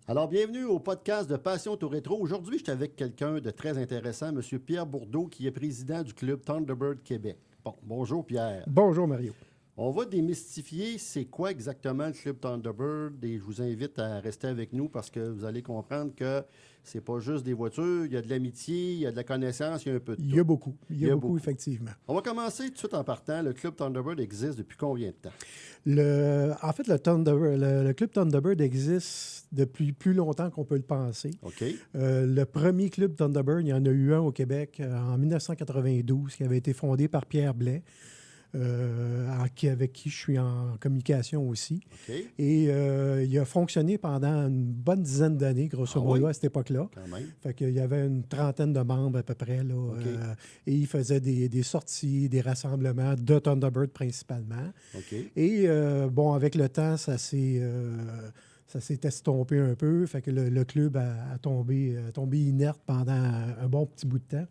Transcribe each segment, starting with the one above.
Alors, bienvenue au podcast de Passion Tour Rétro. Aujourd'hui, je suis avec quelqu'un de très intéressant, M. Pierre Bourdeau, qui est président du club Thunderbird Québec. Bon, bonjour Pierre. Bonjour Mario. On va démystifier c'est quoi exactement le club Thunderbird et je vous invite à rester avec nous parce que vous allez comprendre que c'est pas juste des voitures, il y a de l'amitié, il y a de la connaissance, il y a un peu de tout. Il y a beaucoup, effectivement. On va commencer tout de suite en partant. Le club Thunderbird existe depuis combien de temps? En fait, le club Thunderbird existe depuis plus longtemps qu'on peut le penser. OK. Le premier club Thunderbird, il y en a eu un au Québec en 1992 qui avait été fondé par Pierre Blais. Avec qui je suis en communication aussi. OK. Et il a fonctionné pendant une bonne dizaine d'années, grosso modo, à cette époque-là. Quand même. Fait qu'il y avait une trentaine de membres à peu près. Là, OK. Et il faisait des sorties, des rassemblements de Thunderbird principalement. OK. Et avec le temps, ça s'est estompé un peu. Fait que le club a tombé inerte pendant un bon petit bout de temps.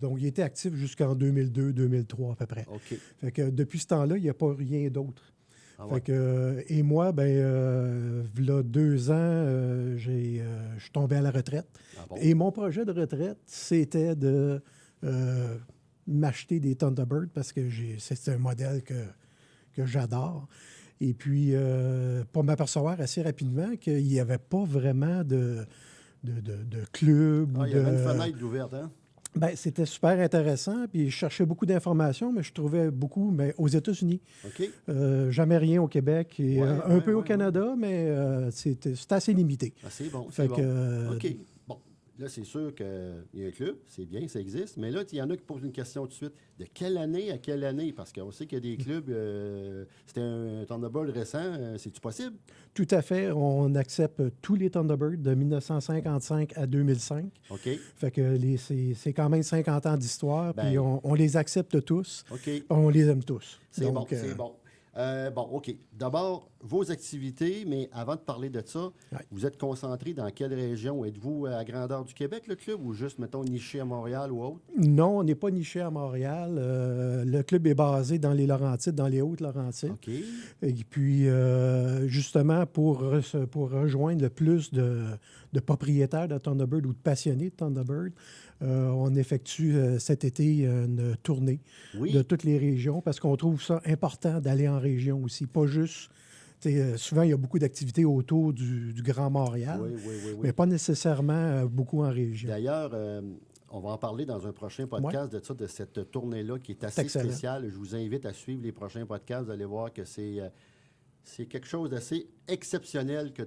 Donc, il était actif jusqu'en 2002-2003 à peu près. OK. Fait que depuis ce temps-là, il n'y a pas rien d'autre. Ah Fait ouais. que, et moi, v'là 2 ans, je suis tombé à la retraite. Ah bon? Et mon projet de retraite, c'était de m'acheter des Thunderbird parce que c'est un modèle que j'adore. Et puis, pour m'apercevoir assez rapidement qu'il n'y avait pas vraiment de club. Ah, il y avait une fenêtre ouverte, hein? C'était super intéressant. Puis je cherchais beaucoup d'informations, mais je trouvais beaucoup aux États-Unis. OK. Jamais rien au Québec et un peu au ouais. Canada, mais c'était assez limité. Ah, c'est bon, Fait c'est bon. que, OK. Bon, là, c'est sûr qu'il y a un club, c'est bien, ça existe. Mais là, il y en a qui posent une question tout de suite. De quelle année à quelle année? Parce qu'on sait qu'il y a des clubs, c'était un Thunderbird récent, c'est-tu possible? Tout à fait. On accepte tous les Thunderbirds de 1955 à 2005. OK. Fait que c'est quand même 50 ans d'histoire, Ben, puis on les accepte tous. OK. On les aime tous. C'est bon, Donc, c'est bon. Bon, OK. D'abord, vos activités, mais avant de parler de ça, Ouais. vous êtes concentré dans quelle région? Êtes-vous à grandeur du Québec, le club, ou juste, mettons, niché à Montréal ou autre? Non, on n'est pas niché à Montréal. Le club est basé dans les Laurentides, dans les Hautes-Laurentides. OK. Et puis, justement, pour rejoindre le plus de propriétaires de Thunderbird ou de passionnés de Thunderbird, on effectue cet été une tournée Oui. de toutes les régions parce qu'on trouve ça important d'aller en région aussi. Pas juste... souvent, il y a beaucoup d'activités autour du Grand Montréal, Oui. mais pas nécessairement beaucoup en région. D'ailleurs, on va en parler dans un prochain podcast de cette tournée-là qui est assez excellent. spéciale. Je vous invite à suivre les prochains podcasts. Vous allez voir que c'est quelque chose d'assez exceptionnel que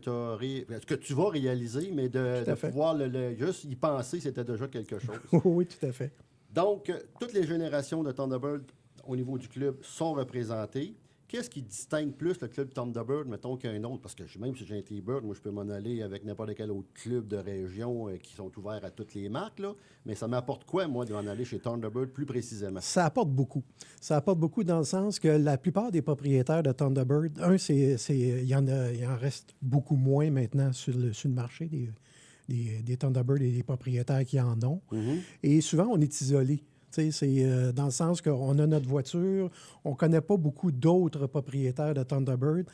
tu vas réaliser, mais de pouvoir juste y penser, c'était déjà quelque chose. Oui, tout à fait. Donc, toutes les générations de Thunderbird au niveau du club sont représentées. Qu'est-ce qui distingue plus le club Thunderbird, mettons, qu'un autre? Parce que même si j'ai un T-Bird, moi, je peux m'en aller avec n'importe quel autre club de région qui sont ouverts à toutes les marques, là. Mais ça m'apporte quoi, moi, de m'en aller chez Thunderbird plus précisément? Ça apporte beaucoup. Ça apporte beaucoup dans le sens que la plupart des propriétaires de Thunderbird, il en reste beaucoup moins maintenant sur le marché des Thunderbird et des propriétaires qui en ont. Mm-hmm. Et souvent, on est isolé. C'est dans le sens qu'on a notre voiture, on ne connaît pas beaucoup d'autres propriétaires de Thunderbird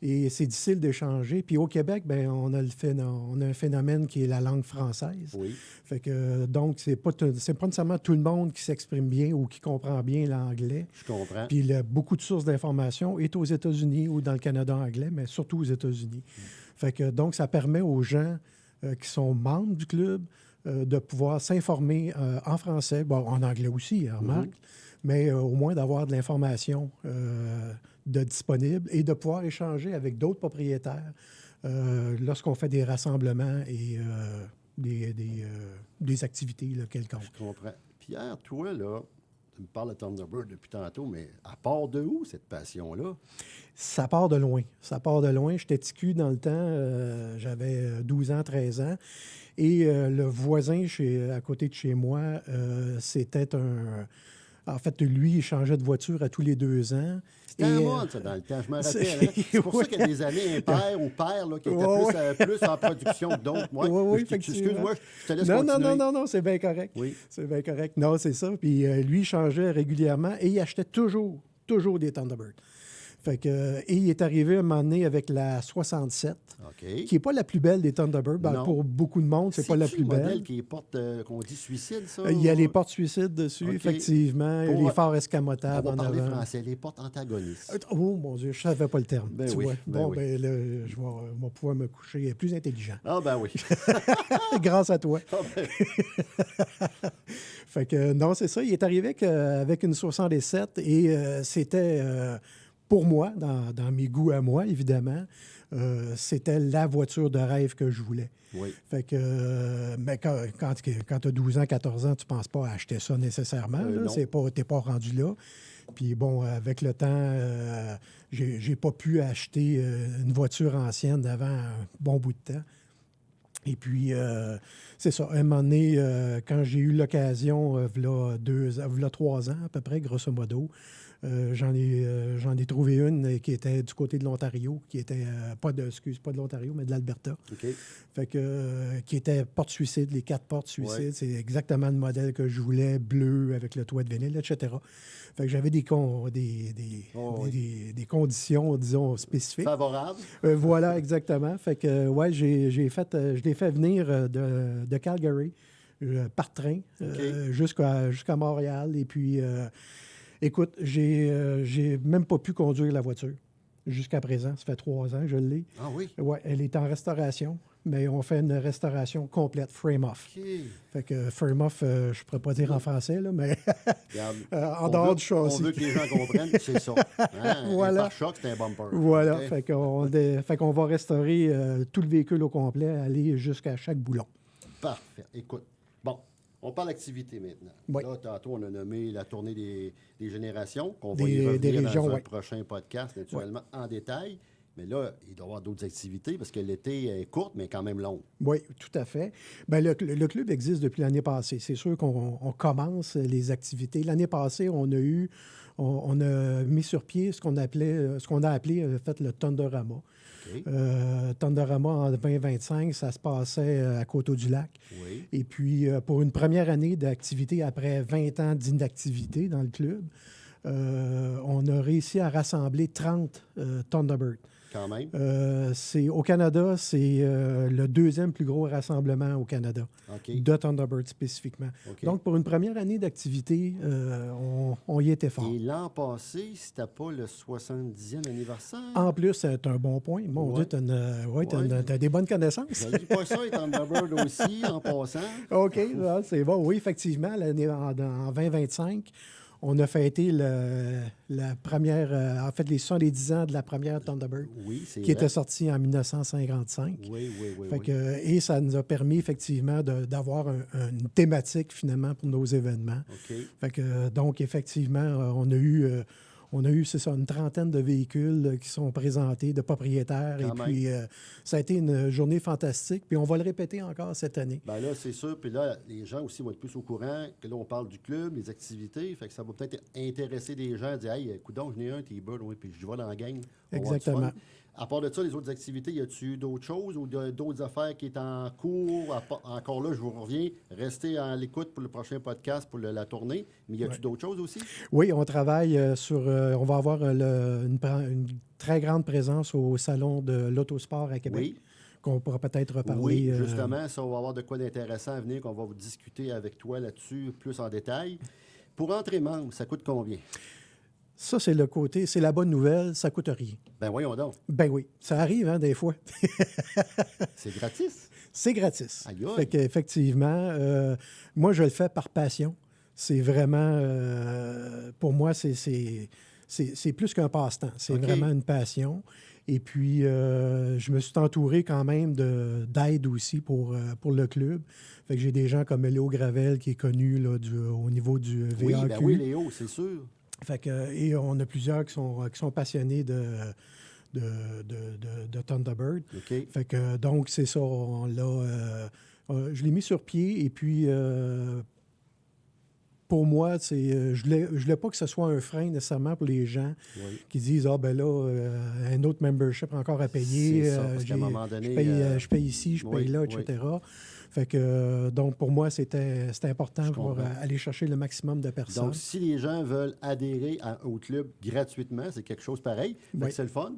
et c'est difficile d'échanger. Puis au Québec, on a un phénomène qui est la langue française. Oui. Fait que, donc, c'est pas nécessairement tout le monde qui s'exprime bien ou qui comprend bien l'anglais. Je comprends. Puis beaucoup de sources d'informations est aux États-Unis ou dans le Canada anglais, mais surtout aux États-Unis. Fait que, donc, ça permet aux gens qui sont membres du club de pouvoir s'informer en français, en anglais aussi, remarque, mais au moins d'avoir de l'information disponible et de pouvoir échanger avec d'autres propriétaires lorsqu'on fait des rassemblements et des activités là, quelconques. Je comprends. Pierre, toi, là, tu me parles de Thunderbird depuis tantôt, mais à part de où, cette passion-là? Ça part de loin. Ça part de loin. J'étais ticu dans le temps. J'avais 12 ans, 13 ans. Et le voisin à côté de chez moi, c'était un... En fait, lui, il changeait de voiture à tous les 2 ans. C'était un mode, ça, dans le temps. Je me rappelle. Hein? C'est pour ça qu'il y a des années impaires ou pères là, qui étaient plus en production que d'autres. Oui, effectivement. Excuse-moi, je te laisse continuer. Non, c'est bien correct. Oui. C'est bien correct. Non, c'est ça. Puis lui, il changeait régulièrement et il achetait toujours des Thunderbird. Fait que, et il est arrivé à un moment donné avec la 67, OK. qui n'est pas la plus belle des Thunderbirds. Ben, Non. pour beaucoup de monde, c'est pas la C'est-tu plus le modèle belle. qui porte, qu'on dit suicide, ça? Il y a les portes suicides dessus, OK. effectivement. Il y a Pour- les phares On escamotables va en parler avant. français, les portes antagonistes. Oh mon Dieu, je ne savais pas le terme. Ben tu oui, vois. ben Bon, oui. ben là, je vais pouvoir me coucher plus intelligent. Ah, ben oui. Grâce à toi. Ah, ben, Fait que non, c'est ça. Il est arrivé avec une 67 et c'était, pour moi, dans mes goûts à moi, évidemment, c'était la voiture de rêve que je voulais. oui. Fait que, mais quand tu as 12 ans, 14 ans, tu ne penses pas à acheter ça nécessairement. Non. Tu n'es pas rendu là. Puis bon, avec le temps, j'ai pas pu acheter une voiture ancienne avant un bon bout de temps. Et puis, c'est ça. À un moment donné, quand j'ai eu l'occasion, v'là 3 ans à peu près, grosso modo, j'en ai trouvé une qui était du côté de l'Ontario, qui était, pas de l'Ontario, mais de l'Alberta. OK. Fait que, qui était porte-suicide, les 4 portes suicides. Ouais. C'est exactement le modèle que je voulais, bleu, avec le toit de vinyle, etc. Fait que j'avais des conditions, disons, spécifiques. Favorable. Voilà, exactement. Fait que, ouais, je l'ai fait venir de Calgary par train jusqu'à Montréal. Et puis, écoute, j'ai même pas pu conduire la voiture jusqu'à présent. Ça fait 3 ans que je l'ai. Ah oui. Ouais, elle est en restauration, mais on fait une restauration complète, frame-off. OK. Fait que frame-off, je ne pourrais pas dire en français, là, mais Regarde, en on dehors veut- du châssis. On veut que les gens comprennent que c'est ça. Hein? Voilà. Un pare-choc, c'est un bumper. Voilà, OK? fait qu'on va restaurer tout le véhicule au complet, aller jusqu'à chaque boulon. Parfait. Écoute, bon, on parle d'activité maintenant. Oui. Là, tantôt, on a nommé la tournée des générations, qu'on va Des- y revenir des régions, dans un oui. prochain podcast, naturellement, en détail. Mais là, il doit y avoir d'autres activités parce que l'été est courte, mais quand même longue. Oui, tout à fait. Bien, le club existe depuis l'année passée. C'est sûr qu'on commence les activités. L'année passée, on a mis sur pied ce qu'on a appelé en fait, le Thunderama. OK? Thunderama en 2025, ça se passait à Coteau-du-Lac. Oui. Et puis, pour une première année d'activité, après 20 ans d'inactivité dans le club, on a réussi à rassembler 30 Thunderbirds. Quand même. Au Canada, c'est le 2e plus gros rassemblement au Canada, OK. de Thunderbird spécifiquement. OK. Donc, pour une première année d'activité, on y était fort. Et l'an passé, c'était pas le 70e anniversaire? En plus, c'est un bon point. Mon Ouais. Dieu, tu as, Ouais. des bonnes connaissances. Je dis pas ça, et Thunderbird aussi, en passant. OK, là, c'est bon. Oui, effectivement, en 2025, on a fêté la première, en fait, les 70 ans de la première Thunderbird, Oui, c'est qui vrai. était sortie en 1955. Oui, oui, oui. Fait oui. que, et ça nous a permis effectivement d'avoir une thématique finalement pour nos événements. OK. Fait que, donc, effectivement, on a eu, c'est ça, une trentaine de véhicules qui sont présentés, de propriétaires. Quand et même. puis, ça a été une journée fantastique. Puis, on va le répéter encore cette année. Ben là, c'est sûr. Puis là, les gens aussi vont être plus au courant que là, on parle du club, les activités. Fait que ça va peut-être intéresser des gens à dire hey, coudonc, j'en ai un, T-Bird, oui, puis je vais dans la gang. On va avoir du Exactement. fun. À part de ça, les autres activités, y a-tu d'autres choses ou d'autres affaires qui est en cours? Encore là, je vous reviens. Restez à l'écoute pour le prochain podcast pour la tournée. Mais y a-tu Ouais. d'autres choses aussi? Oui, on travaille on va avoir une très grande présence au Salon de l'Autosport à Québec, Oui. qu'on pourra peut-être reparler. Oui, justement, ça, on va avoir de quoi d'intéressant à venir, qu'on va vous discuter avec toi là-dessus plus en détail. Pour entrer membre, ça coûte combien? Ça, c'est le côté, c'est la bonne nouvelle, ça coûte rien. Ben voyons donc, Ben oui, ça arrive, hein, des fois. c'est gratis. C'est gratis. Aïe, aïe. Fait qu'effectivement, moi, je le fais par passion. C'est vraiment, pour moi, c'est plus qu'un passe-temps. C'est OK. vraiment une passion. Et puis, je me suis entouré quand même d'aide aussi pour le club. Fait que j'ai des gens comme Léo Gravel, qui est connu là, au niveau du VAQ. Oui, ben oui, Léo, c'est sûr. Fait que, et on a plusieurs qui sont passionnés de Thunderbird. OK. Fait que, donc, c'est ça. Je l'ai mis sur pied et puis pour moi, je voulais pas que ce soit un frein nécessairement pour les gens Oui. qui disent ah ben là, un autre membership encore à payer. C'est ça, parce qu'à un moment donné, je paye ici, je paye oui, là, oui. etc. Fait que donc pour moi, c'était important pour comprends. aller chercher le maximum de personnes. Donc, si les gens veulent adhérer au club gratuitement, c'est quelque chose pareil. Fait que Oui. c'est le fun.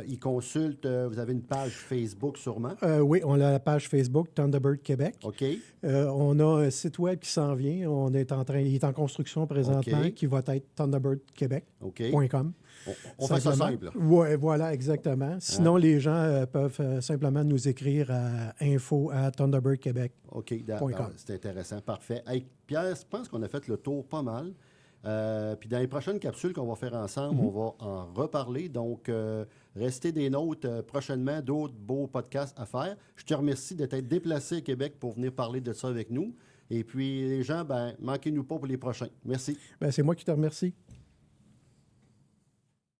Ils consultent, vous avez une page Facebook sûrement. Oui, on a la page Facebook Thunderbird Québec. OK. On a un site web qui s'en vient. Il est en construction présentement, OK. qui va être thunderbirdquebec.com. OK. On fait ça Simplement. simple. Là. Oui, voilà, exactement. Sinon, les gens peuvent simplement nous écrire à info@thunderbirdquebec.com. OK, c'est intéressant. Parfait. Hey, Pierre, je pense qu'on a fait le tour pas mal. Puis dans les prochaines capsules qu'on va faire ensemble, on va en reparler. Donc, restez des notes prochainement, d'autres beaux podcasts à faire. Je te remercie d'être déplacé à Québec pour venir parler de ça avec nous. Et puis, les gens, manquez-nous pas pour les prochains. Merci. C'est moi qui te remercie.